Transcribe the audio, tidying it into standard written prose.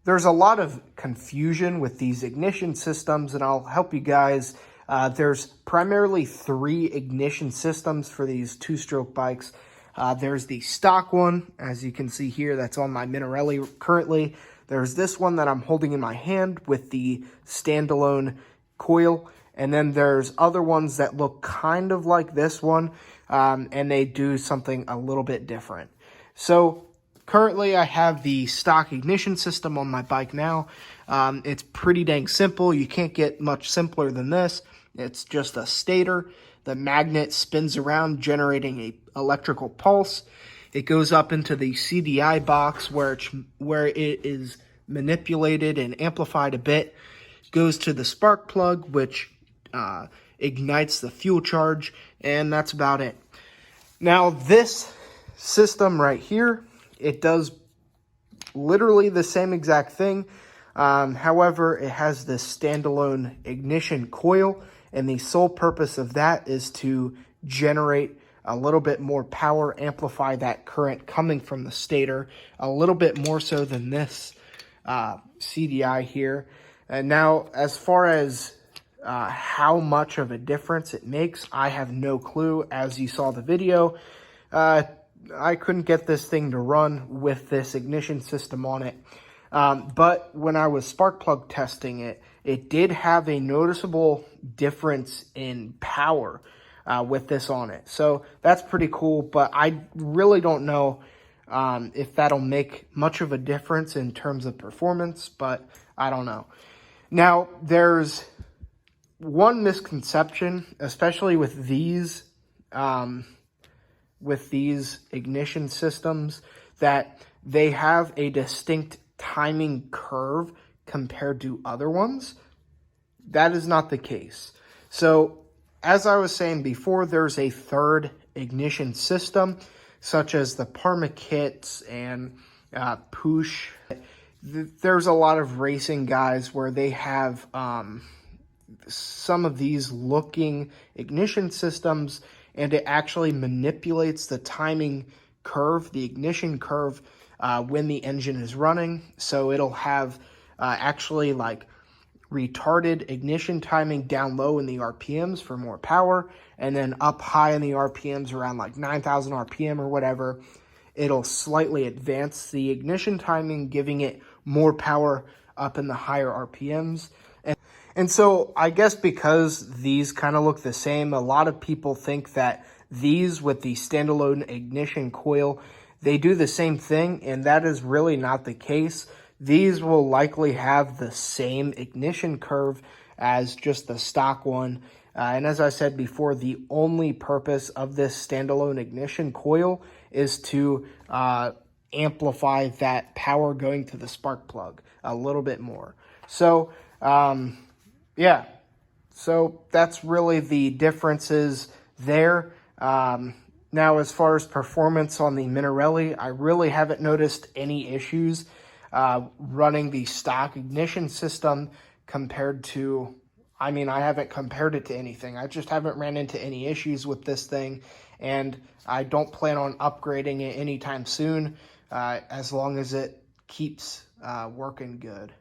there's a lot of confusion with these ignition systems, and I'll help you guys. There's primarily 3 ignition systems for these two-stroke bikes. There's the stock one, as you can see here, that's on my Minarelli currently. There's this one that I'm holding in my hand with the standalone coil. And then there's other ones that look kind of like this one, and they do something a little bit different. So currently I have the stock ignition system on my bike now. It's pretty dang simple. You can't get much simpler than this. It's just a stator. The magnet spins around, generating an electrical pulse. It goes up into the CDI box where it is manipulated and amplified a bit. Goes to the spark plug, which ignites the fuel charge, and that's about it. Now, this system right here, it does literally the same exact thing. However, it has this standalone ignition coil, and the sole purpose of that is to generate a little bit more power, amplify that current coming from the stator a little bit more so than this CDI here. And now, as far as how much of a difference it makes, I have no clue. As you saw the video, I couldn't get this thing to run with this ignition system on it. But when I was spark plug testing it, it did have a noticeable difference in power with this on it. So that's pretty cool, but I really don't know if that'll make much of a difference in terms of performance, but I don't know. Now, there's one misconception, especially with these ignition systems, that they have a distinct timing curve compared to other ones. That is not the case. So, as I was saying before, there's a third ignition system, such as the Parma kits and Push. There's a lot of racing guys where they have some of these looking ignition systems, and it actually manipulates the timing curve, the ignition curve, when the engine is running. So it'll have actually like retarded ignition timing down low in the RPMs for more power, and then up high in the RPMs around like 9,000 RPM or whatever. It'll slightly advance the ignition timing, giving it more power up in the higher RPMs. And so I guess because these kind of look the same, a lot of people think that these with the standalone ignition coil, they do the same thing, and that is really not the case. These will likely have the same ignition curve as just the stock one. And as I said before, the only purpose of this standalone ignition coil is to amplify that power going to the spark plug a little bit more. So, yeah, so that's really the differences there. Now, as far as performance on the Minarelli, I really haven't noticed any issues running the stock ignition system compared to, I haven't compared it to anything. I just haven't ran into any issues with this thing, and I don't plan on upgrading it anytime soon, as long as it keeps working good.